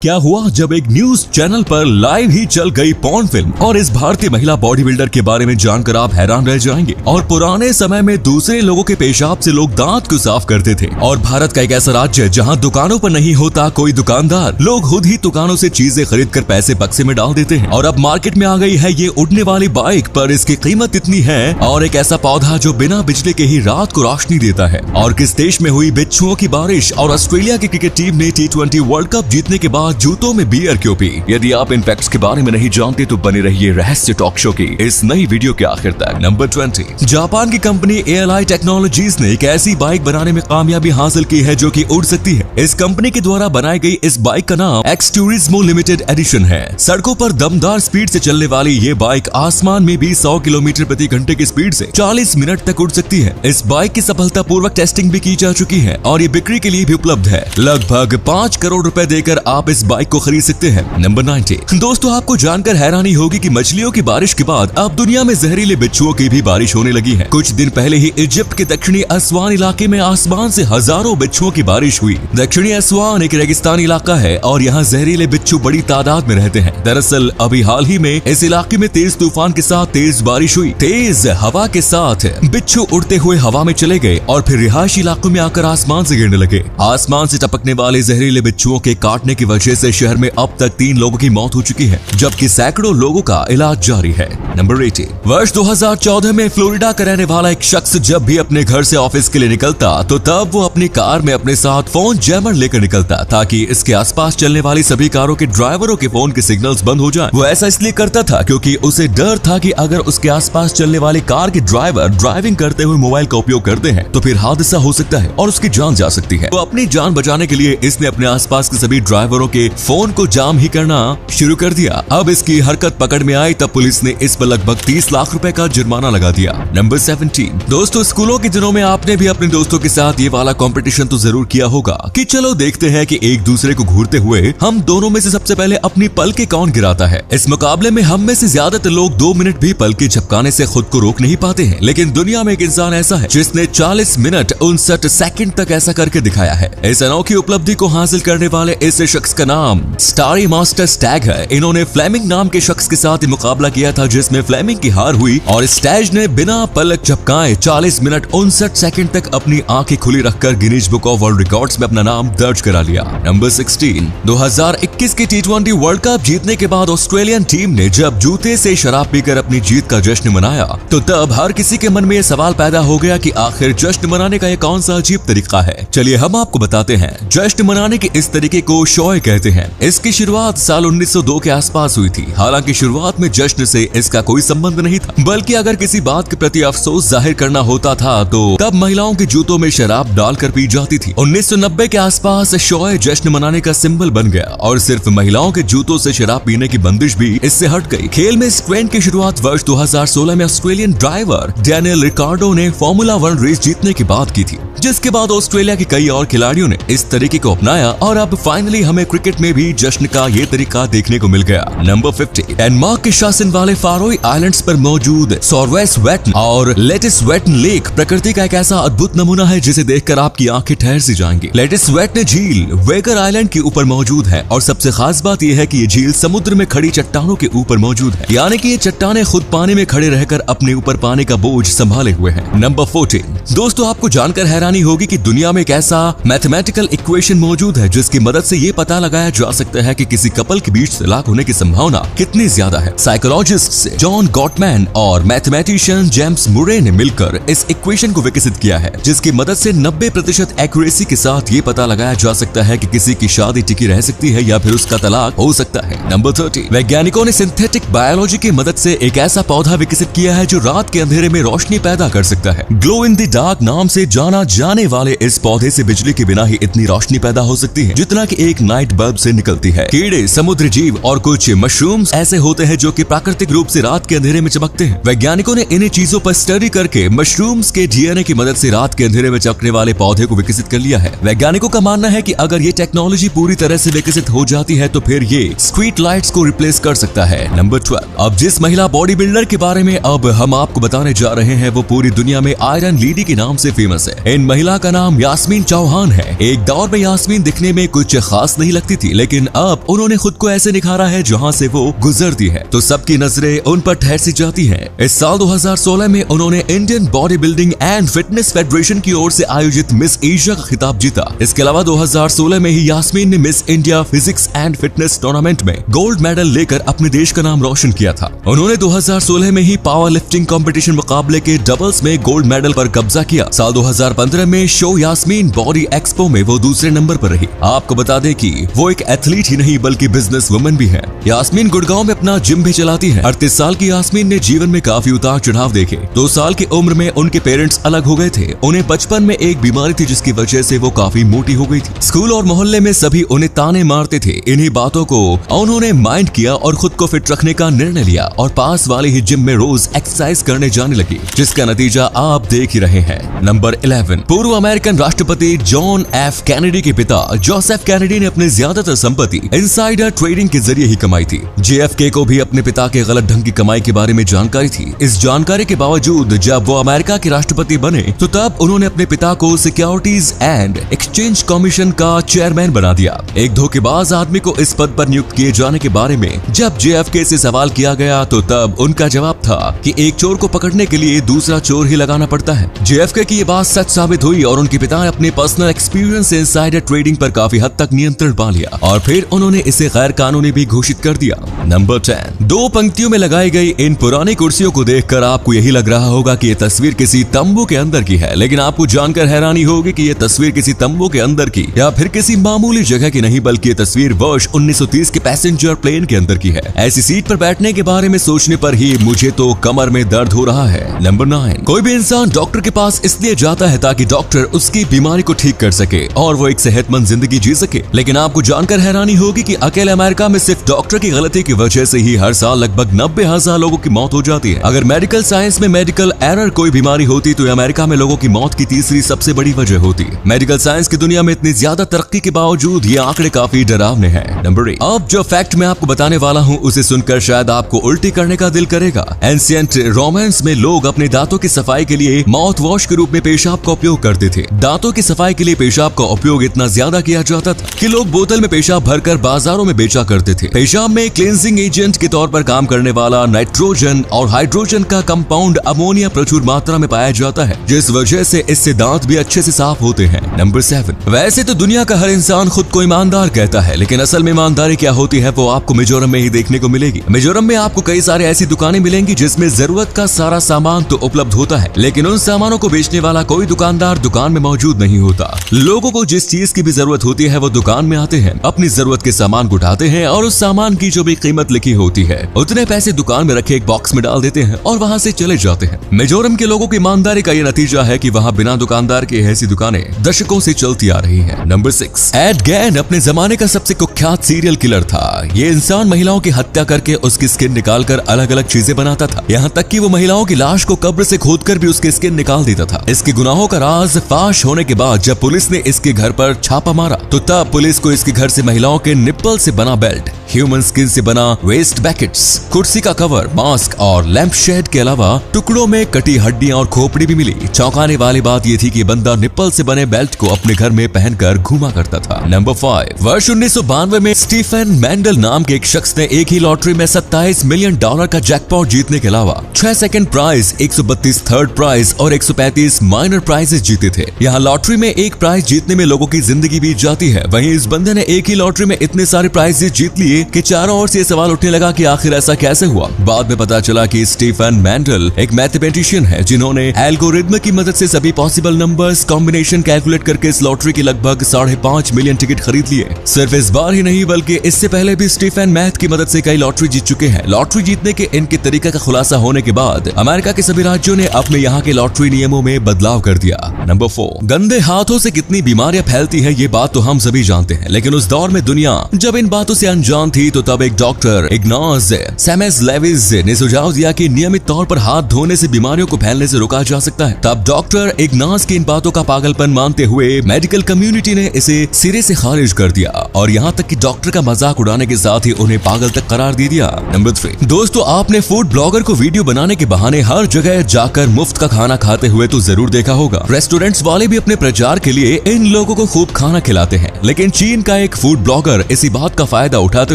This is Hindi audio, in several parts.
क्या हुआ जब एक न्यूज चैनल पर लाइव ही चल गई पॉर्न फिल्म और इस भारतीय महिला बॉडी बिल्डर के बारे में जानकर आप हैरान रह जाएंगे। और पुराने समय में दूसरे लोगों के पेशाब से लोग दांत को साफ करते थे। और भारत का एक ऐसा राज्य जहां दुकानों पर नहीं होता कोई दुकानदार, लोग खुद ही दुकानों से चीजें खरीद कर पैसे बक्से में डाल देते हैं। और अब मार्केट में आ गई है ये उड़ने वाली बाइक, पर इसकी कीमत इतनी है। और एक ऐसा पौधा जो बिना बिजली के ही रात को रोशनी देता है। और किस देश में हुई बिच्छुओं की बारिश और ऑस्ट्रेलिया की क्रिकेट टीम ने T20 वर्ल्ड कप जीतने के बाद जूतों में बियर क्यों पी। यदि आप इन फैक्ट्स के बारे में नहीं जानते तो बने रहिए रहस्य टॉक शो की इस नई वीडियो के आखिर तक। नंबर 20, जापान की कंपनी ALI टेक्नोलॉजीज ने एक ऐसी बाइक बनाने में कामयाबी हासिल की है जो कि उड़ सकती है। इस कंपनी के द्वारा बनाई गई इस बाइक का नाम X Turismo लिमिटेड एडिशन है। सड़कों पर दमदार स्पीड से चलने वाली ये बाइक आसमान में भी 100 किलोमीटर प्रति घंटे की स्पीड से 40 मिनट तक उड़ सकती है। इस बाइक की सफलतापूर्वक टेस्टिंग भी की जा चुकी है और ये बिक्री के लिए भी उपलब्ध है। लगभग 5 करोड़ रुपए देकर आप इस बाइक को खरीद सकते हैं। नंबर 90, दोस्तों आपको जानकर हैरानी होगी कि मछलियों की बारिश के बाद अब दुनिया में जहरीले बिच्छुओं की भी बारिश होने लगी है। कुछ दिन पहले ही इजिप्ट के दक्षिणी अस्वान इलाके में आसमान से हजारों बिच्छुओं की बारिश हुई। दक्षिणी अस्वान एक रेगिस्तानी इलाका है और यहाँ जहरीले बिच्छू बड़ी तादाद में रहते हैं। दरअसल अभी हाल ही में इस इलाके में तेज तूफान के साथ तेज बारिश हुई। तेज हवा के साथ बिच्छू उड़ते हुए हवा में चले गए और फिर रिहायशी इलाकों में आकर आसमान से गिरने लगे। आसमान से टपकने वाले जहरीले बिच्छुओं के काटने की वजह से शहर में अब तक 3 लोगों की मौत हो चुकी है, जबकि सैकड़ों लोगों का इलाज जारी है। नंबर 80, वर्ष 2014 में फ्लोरिडा का रहने वाला एक शख्स जब भी अपने घर से ऑफिस के लिए निकलता तो तब वो अपनी कार में अपने साथ फोन जैमर लेकर निकलता ताकि इसके आसपास चलने वाली सभी कारों के ड्राइवरों के फोन के सिग्नल्स बंद हो जाएं। वो ऐसा इसलिए करता था क्योंकि उसे डर था कि अगर उसके आसपास चलने वाली कार के ड्राइवर ड्राइविंग करते हुए मोबाइल का उपयोग करते हैं तो फिर हादसा हो सकता है और उसकी जान जा सकती है। तो अपनी जान बचाने के लिए इसने अपने आसपास के सभी ड्राइवरों के फोन को जाम ही करना शुरू कर दिया। अब इसकी हरकत पकड़ में आई तब पुलिस ने इस पर लगभग 30 लाख रुपए का जुर्माना लगा दिया। नंबर 17, दोस्तों स्कूलों के दिनों में आपने भी अपने दोस्तों के साथ ये वाला कंपटीशन तो जरूर किया होगा कि चलो देखते हैं कि एक दूसरे को घूरते हुए हम दोनों में से सबसे पहले अपनी पलकें कौन गिराता है। इस मुकाबले में हम में से ज्यादातर लोग 2 मिनट भी पलकें झपकाने से खुद को रोक नहीं पाते हैं, लेकिन दुनिया में एक इंसान ऐसा है जिसने 40 मिनट 59 सेकंड तक ऐसा करके दिखाया है। इस अनोखी उपलब्धि को हासिल करने वाले इस शख्स का नाम स्टारी मास्टर स्टैग है। इन्होंने फ्लेमिंग नाम के शख्स के साथ मुकाबला किया था जिसमें फ्लेमिंग की हार हुई और स्टैग ने बिना पलक झपकाए 40 मिनट 59 सेकंड तक अपनी आंखें खुली रखकर Guinness book of world records में अपना नाम दर्ज करा लिया। नंबर 16, 2021 के T20 वर्ल्ड कप जीतने के बाद ऑस्ट्रेलियन टीम ने जब जूते से शराब पीकर अपनी जीत का जश्न मनाया तो तब हर किसी के मन में ये सवाल पैदा हो गया कि आखिर जश्न मनाने का ये कौन सा अजीब तरीका है। चलिए हम आपको बताते हैं। जश्न मनाने के इस तरीके को शॉय कहते हैं। इसकी शुरुआत साल 1902 के आसपास हुई थी। हालांकि शुरुआत में जश्न से इसका कोई संबंध नहीं था, बल्कि अगर किसी बात के प्रति अफसोस जाहिर करना होता था तो तब महिलाओं के जूतों में शराब डालकर पी जाती थी। 1990 के आसपास शॉय जश्न मनाने का सिंबल बन गया और सिर्फ महिलाओं के जूतों से शराब पीने की बंदिश भी इससे हट गई। खेल में इस ट्रेंड की शुरुआत वर्ष 2016 में ऑस्ट्रेलियन ड्राइवर डैनियल रिकार्डो ने फॉर्मूला 1 रेस जीतने की बात की थी, जिसके बाद ऑस्ट्रेलिया के कई और खिलाड़ियों ने इस तरीके को अपनाया और अब फाइनली हमें क्रिकेट में भी जश्न का ये तरीका देखने को मिल गया। नंबर 50, डेनमार्क के शासन वाले फारोई आइलैंड्स पर मौजूद सॉर्वेसवेटन और लेटिसवेटन लेक प्रकृति का एक ऐसा अद्भुत नमूना है जिसे देखकर आपकी आंखें ठहर सी जाएंगी। लेटिसवेटन झील वेगर आइलैंड के ऊपर मौजूद है और सबसे खास बात यह है कि ये झील समुद्र में खड़ी चट्टानों के ऊपर मौजूद है, यानी कि ये चट्टानें खुद पानी में खड़े रहकर अपने ऊपर पानी का बोझ संभाले हुए हैं। नंबर 14, दोस्तों आपको जानकर हैरानी होगी कि दुनिया में एक ऐसा मैथमेटिकल इक्वेशन मौजूद है जिसकी मदद से ये पता लगाया जा सकता है कि किसी कपल के बीच तलाक होने की संभावना कितनी ज्यादा है। साइकोलॉजिस्ट जॉन गॉटमैन और मैथमेटिशियन जेम्स मुरे ने मिलकर इस इक्वेशन को विकसित किया है, जिसकी मदद से 90% एक्यूरेसी के साथ ये पता लगाया जा सकता है कि किसी की शादी टिकी रह सकती है या फिर उसका तलाक हो सकता है। नंबर 30, वैज्ञानिकों ने सिंथेटिक बायोलॉजी की मदद से एक ऐसा पौधा विकसित किया है जो रात के अंधेरे में रोशनी पैदा कर सकता है। ग्लो इन द डार्क नाम से जाना जाने वाले इस पौधे से बिजली के बिना ही इतनी रोशनी पैदा हो सकती है जितना कि एक नाइट बल्ब से निकलती है। कीड़े, समुद्री जीव और कुछ मशरूम्स ऐसे होते हैं जो कि प्राकृतिक रूप से रात के अंधेरे में चमकते हैं। वैज्ञानिकों ने इन्हीं चीजों पर स्टडी करके मशरूम्स के डीएनए की मदद से रात के अंधेरे में चमकने वाले पौधे को विकसित कर लिया है। वैज्ञानिकों का मानना है कि अगर ये टेक्नोलॉजी पूरी तरह से विकसित हो जाती है तो फिर ये स्ट्रीट लाइट्स को रिप्लेस कर सकता है। नंबर 12, अब जिस महिला बॉडी बिल्डर के बारे में अब हम आपको बताने जा रहे हैं वो पूरी दुनिया में आयरन लेडी के नाम से फेमस है। इन महिला का नाम यास्मीन चौहान है। एक दौर में यास्मीन दिखने में कुछ खास नहीं लगती लगती थी, लेकिन अब उन्होंने खुद को ऐसे निखारा है जहाँ से वो गुजरती है तो सबकी नजरें उन पर ठहर सी जाती हैं। इस साल 2016 में उन्होंने Indian body building and fitness federation की ओर से आयोजित मिस एशिया का खिताब जीता। इसके अलावा 2016 में ही यास्मीन ने miss India physics and fitness tournament में गोल्ड मेडल लेकर अपने देश का नाम रोशन किया था। उन्होंने 2016 में ही पावर लिफ्टिंग कॉम्पिटिशन मुकाबले के डबल्स में गोल्ड मेडल पर कब्जा किया। साल 2015 में शो यास्मीन बॉडी एक्सपो में वो दूसरे नंबर पर रही। आपको बता दें कि वो एक एथलीट ही नहीं बल्कि बिजनेस वुमन भी है। यास्मीन गुड़गांव में अपना जिम भी चलाती है। 38 साल की यास्मीन ने जीवन में काफी उतार चढ़ाव देखे। 2 साल की उम्र में उनके पेरेंट्स अलग हो गए थे। उन्हें बचपन में एक बीमारी थी जिसकी वजह से वो काफी मोटी हो गई थी। स्कूल और मोहल्ले में सभी उन्हें ताने मारते थे। इन्हीं बातों को उन्होंने माइंड किया और खुद को फिट रखने का निर्णय लिया और पास वाले ही जिम में रोज एक्सरसाइज करने जाने लगी, जिसका नतीजा आप देख ही रहे हैं। नंबर 11, पूर्व अमेरिकन राष्ट्रपति जॉन एफ कैनेडी के पिता जोसेफ कैनेडी ने अपनी ज्यादातर संपत्ति इनसाइडर ट्रेडिंग के जरिए ही कमाई थी। JFK को भी अपने पिता के गलत ढंग की कमाई के बारे में जानकारी थी। इस जानकारी के बावजूद जब वो अमेरिका के राष्ट्रपति बने तो तब उन्होंने अपने पिता को सिक्योरिटीज एंड एक्सचेंज कमीशन का चेयरमैन बना दिया। एक धोखेबाज आदमी को इस पद पर नियुक्त किए जाने के बारे में जब JFK से सवाल किया गया तो तब उनका जवाब था कि एक चोर को पकड़ने के लिए दूसरा चोर ही लगाना पड़ता है। JFK की ये बात सच साबित हुई और उनके पिता ने अपने पर्सनल एक्सपीरियंस से इनसाइडर ट्रेडिंग पर काफी हद तक नियंत्रण पा लिया और फिर उन्होंने इसे गैर कानूनी भी घोषित कर दिया। नंबर 10, 2 पंक्तियों में लगाई गई इन पुरानी कुर्सियों को देखकर आपको यही लग रहा होगा कि ये तस्वीर किसी तंबू के अंदर की है, लेकिन आपको जानकर हैरानी होगी कि ये तस्वीर किसी तंबू के अंदर की या फिर किसी मामूली जगह की नहीं बल्कि ये तस्वीर वर्ष 1930 के पैसेंजर प्लेन के अंदर की है। ऐसी सीट पर बैठने के बारे में सोचने पर ही मुझे तो कमर में दर्द हो रहा है। नंबर 9, कोई भी इंसान डॉक्टर के पास इसलिए जाता है ताकि डॉक्टर उसकी बीमारी को ठीक कर सके और वो एक सेहतमंद जिंदगी जी सके, लेकिन आपको जानकर हैरानी होगी कि अकेले अमेरिका में सिर्फ डॉक्टर की गलती की वजह से ही हर साल लगभग 90,000 लोगों की मौत हो जाती है। अगर मेडिकल साइंस में मेडिकल एरर कोई बीमारी होती तो अमेरिका में लोगों की मौत की तीसरी सबसे बड़ी वजह होती। मेडिकल साइंस की दुनिया में इतनी ज्यादा तरक्की के बावजूद ये आंकड़े काफी डरावने हैं। नंबर 8, अब जो फैक्ट मैं आपको बताने वाला हूँ उसे सुनकर शायद आपको उल्टी करने का दिल करेगा। एंशिएंट रोमांस में लोग अपने दांतों की सफाई के लिए माउथ वॉश के रूप में पेशाब का उपयोग करते थे। दांतों की सफाई के लिए पेशाब का उपयोग इतना ज्यादा किया जाता था कि लोग बोतल में पेशाब भरकर बाजारों में बेचा करते थे। पेशाब में क्लींजिंग एजेंट के तौर पर काम करने वाला नाइट्रोजन और हाइड्रोजन का कंपाउंड अमोनिया प्रचुर मात्रा में पाया जाता है, जिस वजह से इससे दांत भी अच्छे से साफ होते हैं। नंबर 7, वैसे तो दुनिया का हर इंसान खुद को ईमानदार कहता है, लेकिन असल में ईमानदारी क्या होती है वो आपको मिजोरम में ही देखने को मिलेगी। मिजोरम में आपको कई सारे ऐसी दुकानें मिलेंगी जिसमें जरूरत का सारा सामान तो उपलब्ध होता है, लेकिन उन सामानों को बेचने वाला कोई दुकानदार दुकान में मौजूद नहीं होता। लोगों को जिस चीज की भी जरूरत होती है वो दुकान में आते हैं, अपनी जरूरत के सामान को उठाते हैं और उस सामान की जो भी कीमत लिखी होती है उतने पैसे दुकान में रखे एक बॉक्स में डाल देते हैं और वहाँ से चले जाते हैं। मिजोरम के लोगों की ईमानदारी का ये नतीजा है कि वहाँ बिना दुकानदार के ऐसी दुकानें दशकों से चलती आ रही हैं। नंबर 6, एड गेन अपने जमाने का सबसे कुख्यात सीरियल किलर था। ये इंसान महिलाओं की हत्या करके उसकी स्किन निकालकर अलग अलग चीजें बनाता था, यहाँ तक कि वो महिलाओं की लाश को कब्र से खोदकर भी उसकी स्किन निकाल देता था। इसके गुनाहों का राज फाश होने के बाद जब पुलिस ने इसके घर पर छापा मारा तो तब पुलिस को इसके घर से महिलाओं के निप्पल से बना बेल्ट, ह्यूमन स्किन से बना वेस्ट पैकेट्स, कुर्सी का कवर, मास्क और लैंप शेड के अलावा टुकड़ों में कटी हड्डियां और खोपड़ी भी मिली। चौंकाने वाली बात ये थी कि बंदा निप्पल से बने बेल्ट को अपने घर में पहनकर घूमा करता था। नंबर 5, वर्ष 1992 में स्टीफन मैंडल नाम के एक शख्स ने एक ही लॉटरी में $27 मिलियन का जैकपॉट जीतने के अलावा 6 सेकंड प्राइज, 132 थर्ड प्राइज और 135 माइनर प्राइजेस जीते थे। यहाँ लॉटरी में एक प्राइज जीतने में लोगों की जिंदगी बीत जाती है, वहीं इस बंदे ने एक ही लॉटरी में इतने सारे प्राइजेस जीत लिए कि चारों ओर से सवाल उठने लगा कि आखिर ऐसा कैसे हुआ। बाद में पता चला कि स्टीफन मैंडल एक मैथमेटिशियन है जिन्होंने एल्गोरिथम की मदद से सभी पॉसिबल नंबर्स कॉम्बिनेशन कैलकुलेट करके इस लॉटरी की लगभग 5.5 मिलियन टिकट खरीद लिए। सिर्फ इस बार ही नहीं बल्कि इससे पहले भी स्टीफन मैथ की मदद से कई लॉटरी जीत चुके हैं। लॉटरी जीतने के इनके तरीके का खुलासा होने के बाद अमेरिका के सभी राज्यों ने अपने यहाँ के लॉटरी नियमों में बदलाव कर दिया। नंबर 4, गंदे हाथों से कितनी बीमारियां फैलती है ये बात तो हम सभी जानते हैं, लेकिन उस दौर में दुनिया जब इन बातों से अनजान दौरान थी तो तब एक डॉक्टर इग्नास सेमेस लेविस ने सुझाव दिया कि नियमित तौर पर हाथ धोने से बीमारियों को फैलने से रोका जा सकता है। तब डॉक्टर इग्नास की इन बातों का पागलपन मानते हुए मेडिकल कम्युनिटी ने इसे सिरे से खारिज कर दिया और यहाँ तक कि डॉक्टर का मजाक उड़ाने के साथ ही उन्हें पागल तक करार दे दिया। नंबर 3, दोस्तों आपने फूड ब्लॉगर को वीडियो बनाने के बहाने हर जगह जाकर मुफ्त का खाना खाते हुए तो जरूर देखा होगा। रेस्टोरेंट्स वाले भी अपने प्रचार के लिए इन लोगों को खूब खाना खिलाते हैं, लेकिन चीन का एक फूड ब्लॉगर इसी बात का फायदा उठाते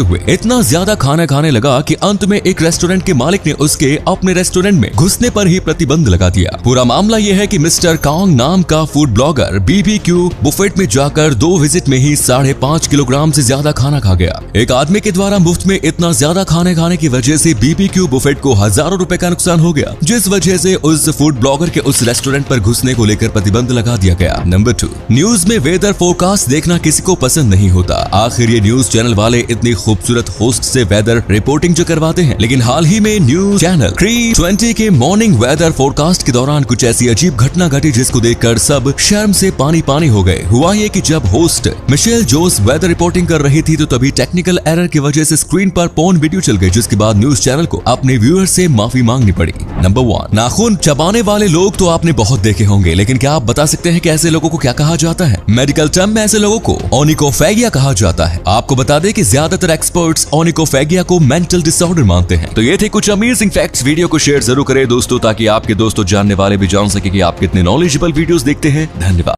हुए इतना ज्यादा खाना खाने लगा कि अंत में एक रेस्टोरेंट के मालिक ने उसके अपने रेस्टोरेंट में घुसने पर ही प्रतिबंध लगा दिया। पूरा मामला यह है कि मिस्टर कांग नाम का फूड ब्लॉगर BBQ बुफेट में जाकर 2 विजिट में ही 5.5 किलोग्राम से ज्यादा खाना खा गया। एक आदमी के द्वारा मुफ्त में इतना ज्यादा खाने की वजह से BBQ बुफेट को हजारों रुपए का नुकसान हो गया, जिस वजह से उस फूड ब्लॉगर के उस रेस्टोरेंट पर घुसने को लेकर प्रतिबंध लगा दिया गया। नंबर 2, न्यूज में वेदर फोरकास्ट देखना किसी को पसंद नहीं होता। आखिर ये न्यूज चैनल वाले इतनी खूबसूरत होस्ट से वेदर रिपोर्टिंग जो करवाते हैं, लेकिन हाल ही में न्यूज चैनल 320 के मॉर्निंग वेदर फोरकास्ट के दौरान कुछ ऐसी अजीब घटना घटी जिसको देखकर सब शर्म से पानी पानी हो गए। हुआ ये कि जब होस्ट मिशेल जोस वेदर रिपोर्टिंग कर रही थी तो तभी टेक्निकल एरर की वजह से स्क्रीन पर पोर्न वीडियो चल गई, जिसके बाद न्यूज चैनल को अपने व्यूअर से माफी मांगनी पड़ी। नंबर 1, नाखून चबाने वाले लोग तो आपने बहुत देखे होंगे, लेकिन क्या आप बता सकते हैं कि ऐसे लोगों को क्या कहा जाता है? मेडिकल टर्म में ऐसे लोगों को ओनिकोफेगिया कहा जाता है। आपको बता दें कि ज्यादातर एक्सपर्ट्स ओनिकोफेगिया को मेंटल डिसऑर्डर मानते हैं। तो ये थे कुछ अमेजिंग फैक्ट्स। वीडियो को शेयर जरूर करें दोस्तों, ताकि आपके दोस्तों जानने वाले भी जान सके कि आप कितने नॉलेजेबल वीडियोस देखते हैं। धन्यवाद।